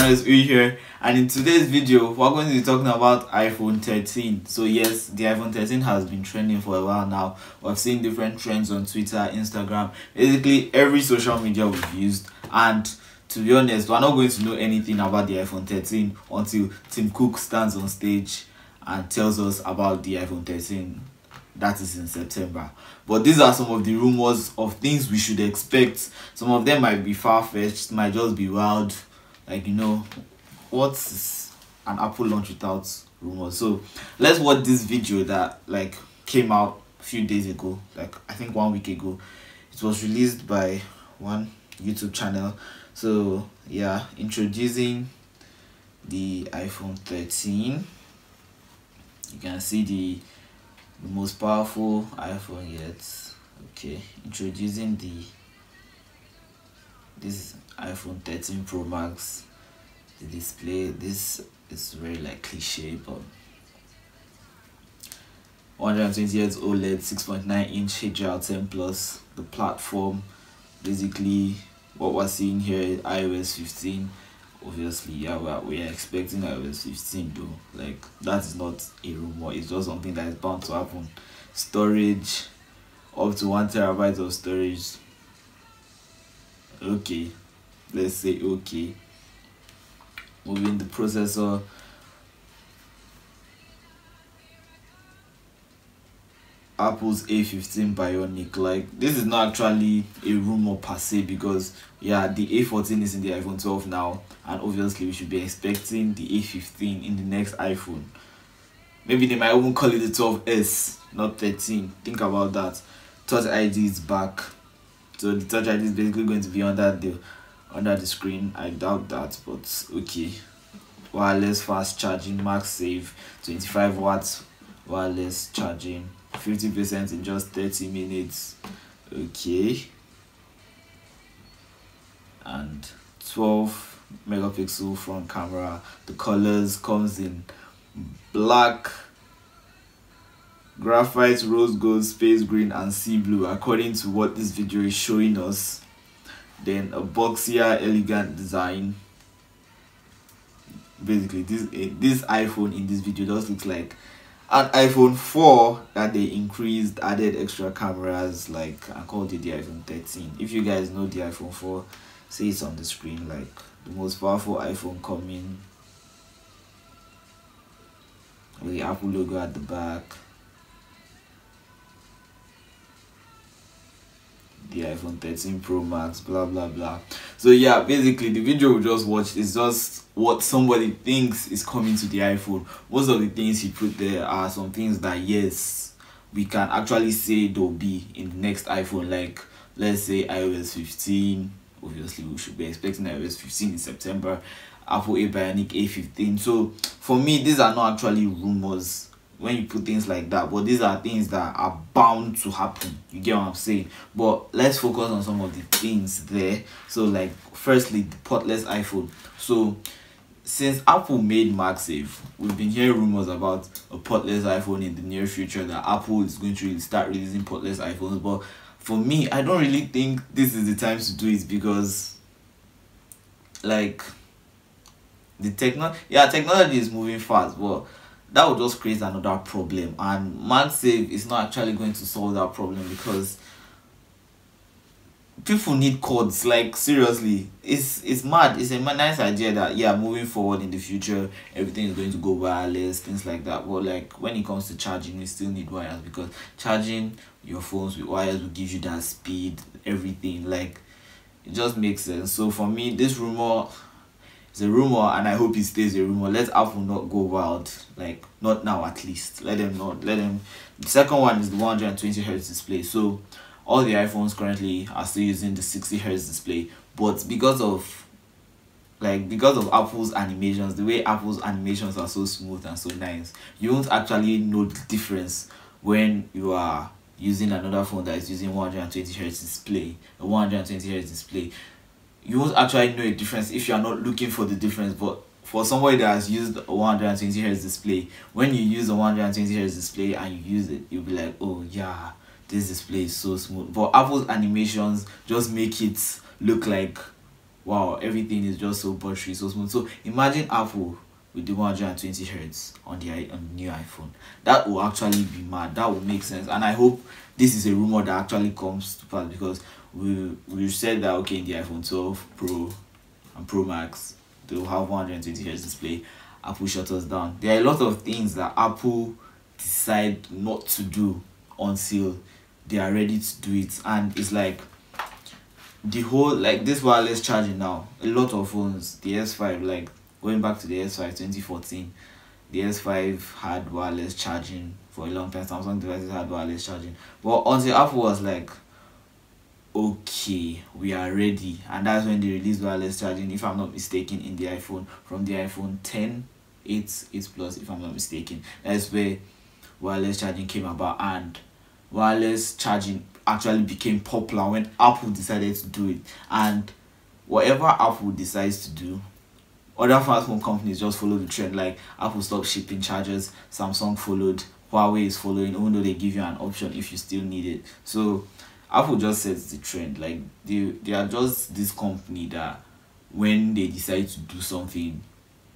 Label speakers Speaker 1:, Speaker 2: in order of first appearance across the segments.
Speaker 1: channel is Uyi here, and in today's video we're going to be talking about iPhone 13. So yes, the iPhone 13 has been trending for a while now. We've seen different trends on Twitter, Instagram, basically every social media we've used. And to be honest, we're not going to know anything about the iPhone 13 until Tim Cook stands on stage and tells us about the iPhone 13. That is in September. But these are some of the rumors of things we should expect. Some of them might be far-fetched, might just be wild. Like, you know, what's an Apple launch without rumors? So let's watch this video that like came out a few days ago, like I think 1 week ago. It was released by one YouTube channel. So yeah, introducing the iPhone 13. You can see the most powerful iPhone yet. Okay, introducing this iPhone 13 Pro Max. The display, this is very like cliche, but 120Hz OLED, 6.9-inch HDR10 Plus. The platform, basically what we're seeing here, iOS 15. Obviously, yeah, we are expecting iOS 15 though. Like, that is not a rumor, it's just something that is bound to happen. Storage, up to 1 TB of storage. Okay, let's say okay. Moving the processor, Apple's A15 Bionic. Like, this is not actually a rumor per se, because yeah, the A14 is in the iPhone 12 now, and obviously we should be expecting the A15 in the next iPhone. Maybe they might even call it the 12S, not 13. Think about that. Touch ID is back, so the Touch ID is basically going to be under the screen. I doubt that, but okay. Wireless fast charging, MagSafe, 25 watts wireless charging, 50% in just 30 minutes. Okay. And 12 megapixel front camera. The colors comes in black, graphite, rose gold, space green, and sea blue, according to what this video is showing us. Then a boxier, elegant design. Basically, this iPhone in this video just looks like an iPhone 4 that they increased, added extra cameras, like, and called it the iPhone 13. If you guys know the iPhone 4, see it's on the screen. Like, the most powerful iPhone coming with the Apple logo at the back. The iPhone 13 Pro Max, blah blah blah. So yeah, basically the video we just watched is just what somebody thinks is coming to the iPhone. Most of the things he put there are some things that yes, we can actually say they'll be in the next iPhone. Like, let's say iOS 15. Obviously we should be expecting iOS 15 in September. Apple A Bionic A15. So for me, these are not actually rumors when you put things like that, but these are things that are bound to happen. You get what I'm saying? But let's focus on some of the things there. So like, firstly, the portless iPhone. So since Apple made MagSafe, we've been hearing rumors about a portless iPhone in the near future, that Apple is going to really start releasing portless iPhones. But for me, I don't really think this is the time to do it, because like the technology is moving fast, but that would just create another problem, and MagSafe is not actually going to solve that problem, because people need cords. Like, seriously, it's mad. It's a nice idea that yeah, moving forward in the future everything is going to go wireless, things like that, but like when it comes to charging, we still need wires, because charging your phones with wires will give you that speed, everything. Like, it just makes sense. So for me, this rumor, it's a rumor, and I hope it stays a rumor. Let Apple not go wild, like not now at least. Let them not. Let them. The second one is the 120Hz display. So all the iPhones currently are still using the 60Hz display, but because of Apple's animations, the way Apple's animations are so smooth and so nice, you won't actually know the difference when you are using another phone that is using 120Hz display, a 120Hz display. You won't actually know a difference if you are not looking for the difference. But for somebody that has used a 120Hz display, when you use a 120Hz display and you use it, you'll be like, oh yeah, this display is so smooth. But Apple's animations just make it look like wow, everything is just so buttery, so smooth. So imagine Apple with the 120 hertz on on the new iPhone. That will actually be mad. That will make sense. And I hope this is a rumor that actually comes to pass, because we said that okay, in the iPhone 12 Pro and Pro Max they'll have 120 hertz display. Apple shut us down. There are a lot of things that Apple decide not to do until they are ready to do it, and it's like the whole, like this wireless charging now. A lot of phones, the S5, like going back to the S5 2014, the S5 had wireless charging for a long time. Samsung devices had wireless charging, but until Apple was like, okay, we are ready, and that's when they released wireless charging, if I'm not mistaken, in the iPhone, from the iPhone 10, 8 plus, if I'm not mistaken. That's where wireless charging came about, and wireless charging actually became popular when Apple decided to do it. And whatever Apple decides to do, other fast phone companies just follow the trend. Like Apple stopped shipping chargers, Samsung followed, Huawei is following, even though they give you an option if you still need it. So Apple just sets the trend. Like they are just this company that when they decide to do something,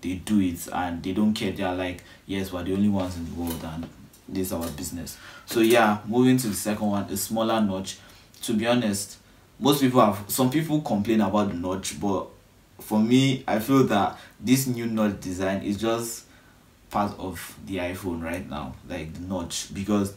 Speaker 1: they do it, and they don't care. They are like, yes, we're the only ones in the world, and this is our business. So yeah, moving to the second one, a smaller notch. To be honest, some people complain about the notch, but for me, I feel that this new notch design is just part of the iPhone right now, like the notch, because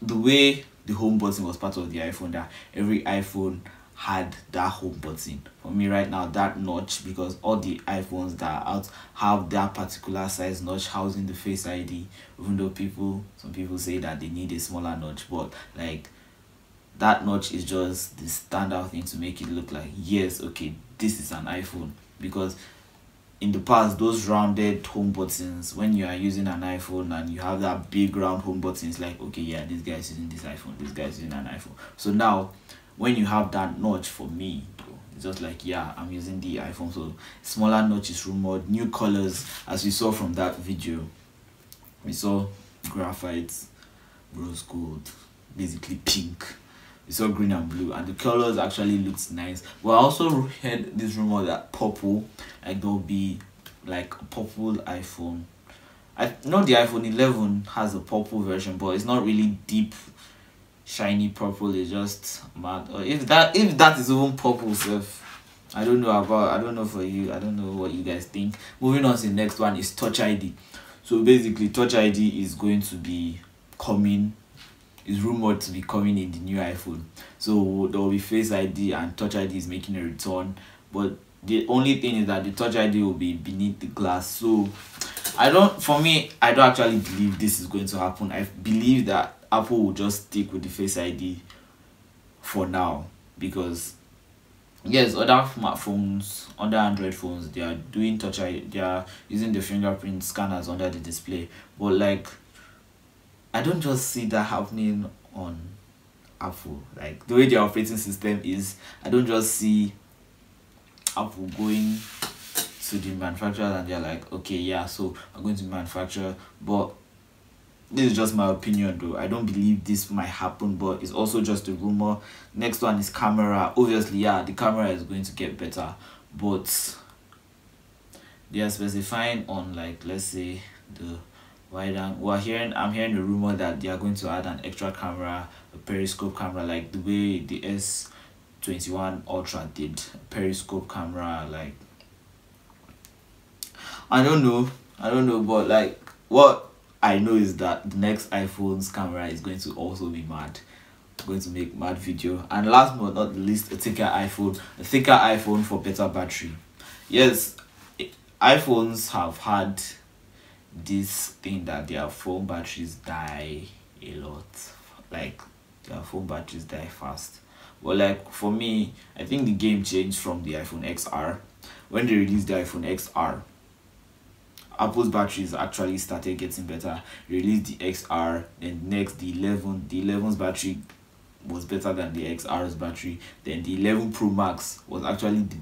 Speaker 1: the way the home button was part of the iPhone, that every iPhone had that home button. For me right now, that notch, because all the iPhones that are out have that particular size notch housing the Face ID, even though some people say that they need a smaller notch, but like that notch is just the standout thing to make it look like, yes, okay, this is an iPhone. Because in the past, those rounded home buttons, when you are using an iPhone and you have that big round home button, it's like, okay, yeah, this guy is using this iPhone, this guy is using an iPhone. So now when you have that notch, for me, it's just like, yeah, I'm using the iPhone. So smaller notch is rumored. New colors, as we saw from that video, we saw graphite, rose gold, basically pink. We saw green and blue, and the colors actually looks nice. But I also heard this rumor that purple, like there'll be like a purple iPhone. I know the iPhone 11 has a purple version, but it's not really deep shiny purple. It's just mad. Or if that is even purple self, I don't know for you. I don't know what you guys think. Moving on to the next one is Touch ID. So basically, Touch ID is going to be coming, is rumored to be coming in the new iPhone. So there will be Face ID, and Touch ID is making a return. But the only thing is that the Touch ID will be beneath the glass. So I don't actually believe this is going to happen. I believe that Apple will just stick with the Face ID for now, because yes, other smartphones, other Android phones, they are doing Touch ID, they are using the fingerprint scanners under the display, but like I don't just see that happening on Apple. Like the way their operating system is, I don't just see Apple going to the manufacturers and they're like, okay, yeah, so I'm going to manufacture. But this is just my opinion though. I don't believe this might happen, but it's also just a rumor. Next one is camera. Obviously, yeah, the camera is going to get better, but they are specifying on, like, let's say the wide angle. I'm hearing a rumor that they are going to add an extra camera, a periscope camera, like the way the S21 Ultra did, a periscope camera. Like I don't know, but like what I know is that the next iPhone's camera is going to also be mad, going to make mad video. And last but not least, a thicker iPhone for better battery. Yes, iPhones have had this thing that their phone batteries die a lot, like their phone batteries die fast. But like for me, I think the game changed from the iPhone XR. When they released the iPhone XR, Apple's batteries actually started getting better. Released the XR, then next the 11. The 11's battery was better than the XR's battery. Then the 11 Pro Max was actually the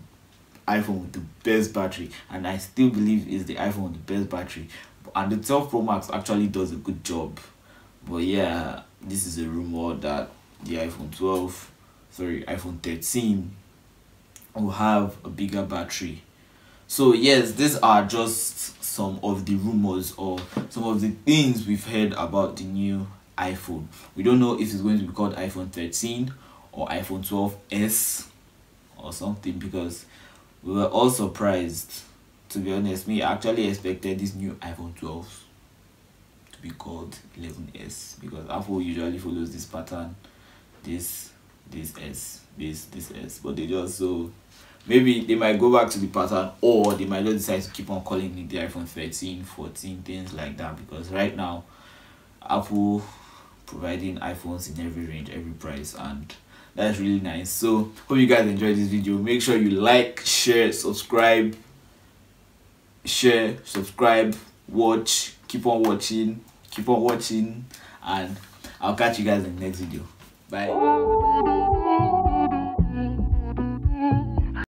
Speaker 1: iPhone with the best battery, and I still believe is the iPhone with the best battery. And the 12 Pro Max actually does a good job. But yeah, this is a rumor that the iPhone 13 will have a bigger battery. So yes, these are just some of the rumors or some of the things we've heard about the new iPhone. We don't know if it's going to be called iPhone 13 or iPhone 12s or something, because we were all surprised. To be honest, me actually expected this new iPhone 12 to be called 11s, because Apple usually follows this pattern, this S, this S, but they just, so maybe they might go back to the pattern, or they might just decide to keep on calling it the iPhone 13, 14, things like that, because right now Apple providing iPhones in every range, every price, and that's really nice. So hope you guys enjoyed this video. Make sure you like, share, subscribe, watch, keep on watching, and I'll catch you guys in the next video. Bye.